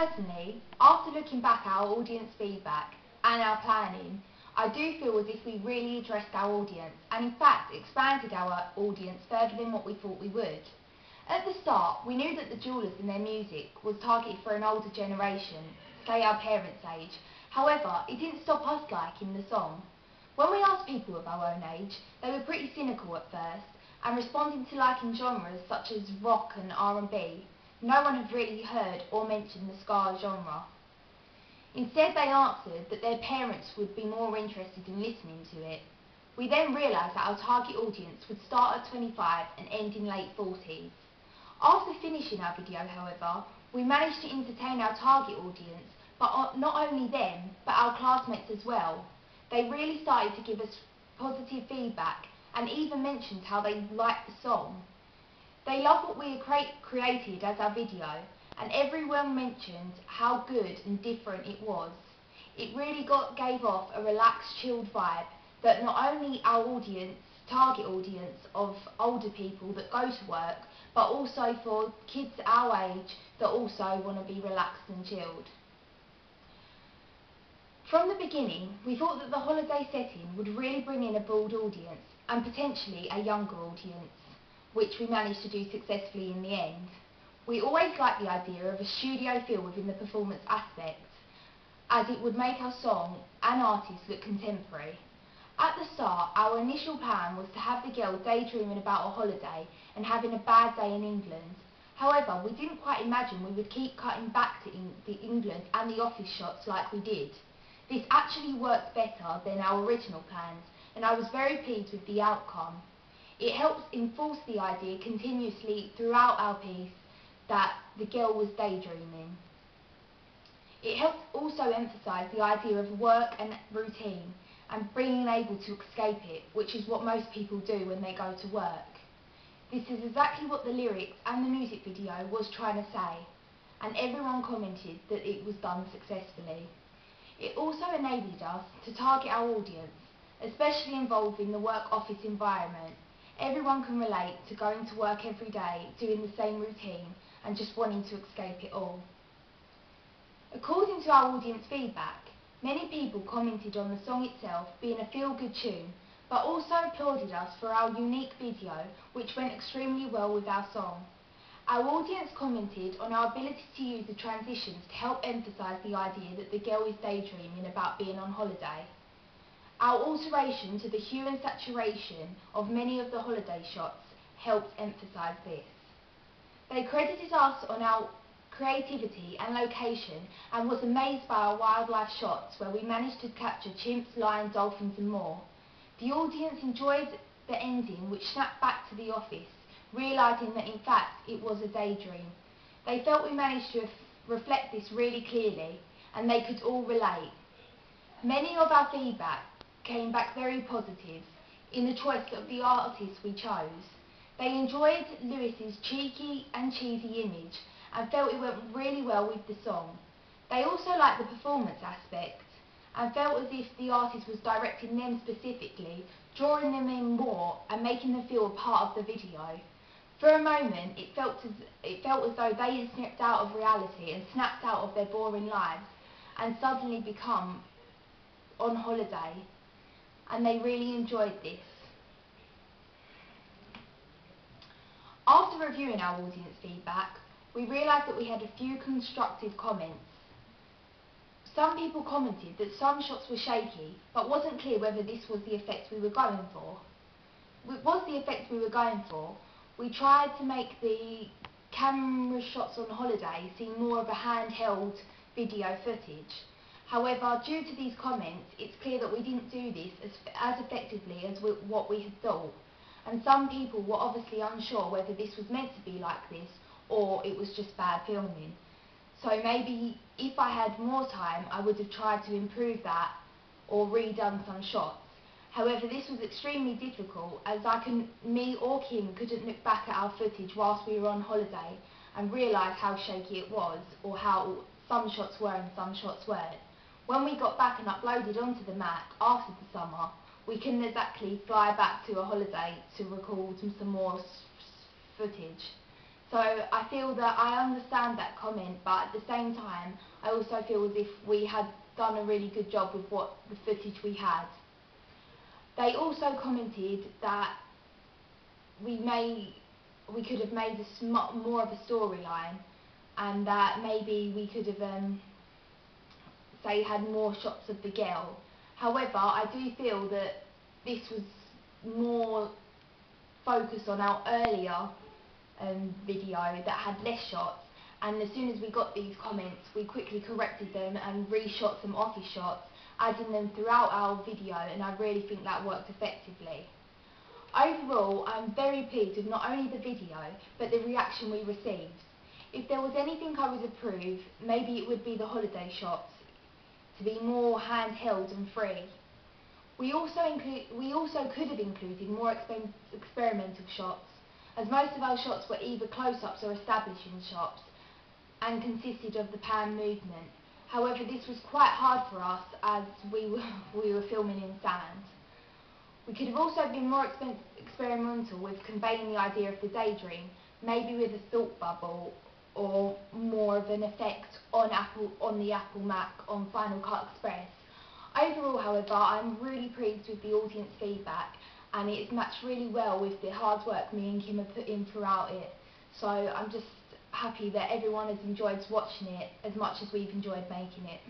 Personally, after looking back at our audience feedback and our planning, I do feel as if we really addressed our audience and in fact expanded our audience further than what we thought we would. At the start, we knew that the Jewelers and their music was targeted for an older generation, say our parents' age. However, it didn't stop us liking the song. When we asked people of our own age, they were pretty cynical at first and responding to liking genres such as rock and R&B. No one had really heard or mentioned the ska genre. Instead, they answered that their parents would be more interested in listening to it. We then realised that our target audience would start at 25 and end in late 40s. After finishing our video, however, we managed to entertain our target audience, but not only them, but our classmates as well. They really started to give us positive feedback and even mentioned how they liked the song. They loved what we had created as our video, and everyone mentioned how good and different it was. It really gave off a relaxed, chilled vibe that not only our audience, target audience of older people that go to work, but also for kids our age that also want to be relaxed and chilled. From the beginning, we thought that the holiday setting would really bring in a broad audience and potentially a younger audience, which we managed to do successfully in the end. We always liked the idea of a studio feel within the performance aspect, as it would make our song and artists look contemporary. At the start, our initial plan was to have the girl daydreaming about a holiday and having a bad day in England. However, we didn't quite imagine we would keep cutting back to the England and the office shots like we did. This actually worked better than our original plans, and I was very pleased with the outcome. It helps enforce the idea continuously throughout our piece that the girl was daydreaming. It helps also emphasise the idea of work and routine and being able to escape it, which is what most people do when they go to work. This is exactly what the lyrics and the music video was trying to say, and everyone commented that it was done successfully. It also enabled us to target our audience, especially involved in the work office environment. Everyone can relate to going to work every day, doing the same routine, and just wanting to escape it all. According to our audience feedback, many people commented on the song itself being a feel-good tune, but also applauded us for our unique video, which went extremely well with our song. Our audience commented on our ability to use the transitions to help emphasise the idea that the girl is daydreaming about being on holiday. Our alteration to the hue and saturation of many of the holiday shots helped emphasise this. They credited us on our creativity and location and was amazed by our wildlife shots where we managed to capture chimps, lions, dolphins and more. The audience enjoyed the ending, which snapped back to the office, realising that in fact it was a daydream. They felt we managed to reflect this really clearly and they could all relate. Many of our feedback came back very positive in the choice of the artists we chose. They enjoyed Lewis's cheeky and cheesy image and felt it went really well with the song. They also liked the performance aspect and felt as if the artist was directing them specifically, drawing them in more and making them feel a part of the video. For a moment, it felt as though they had slipped out of reality and snapped out of their boring lives and suddenly become on holiday, and they really enjoyed this. After reviewing our audience feedback, we realised that we had a few constructive comments. Some people commented that some shots were shaky, but wasn't clear whether this was the effect we were going for. It was the effect we were going for. We tried to make the camera shots on holiday seem more of a handheld video footage. However, due to these comments, it's clear that we didn't do this as effectively as what we had thought. And some people were obviously unsure whether this was meant to be like this or it was just bad filming. So maybe if I had more time, I would have tried to improve that or redone some shots. However, this was extremely difficult as me or Kim couldn't look back at our footage whilst we were on holiday and realise how shaky it was or how some shots were and some shots weren't. When we got back and uploaded onto the Mac after the summer, we couldn't exactly fly back to a holiday to record some more footage. So I feel that I understand that comment, but at the same time I also feel as if we had done a really good job with what the footage we had. They also commented that we could have made more of a storyline, and that maybe we could have say had more shots of the girl. However, I do feel that this was more focused on our earlier video that had less shots, and as soon as we got these comments we quickly corrected them and reshot some office shots, adding them throughout our video, and I really think that worked effectively. Overall, I'm very pleased with not only the video but the reaction we received. If there was anything I would approve, maybe it would be the holiday shots, to be more handheld and free. We also could have included more experimental shots, as most of our shots were either close-ups or establishing shots and consisted of the pan movement. However, this was quite hard for us as we were filming in sand. We could have also been more experimental with conveying the idea of the daydream, maybe with a thought bubble or more of an effect on the Apple Mac on Final Cut Express. Overall, however, I'm really pleased with the audience feedback, and it's matched really well with the hard work me and Kim have put in throughout it. So I'm just happy that everyone has enjoyed watching it as much as we've enjoyed making it.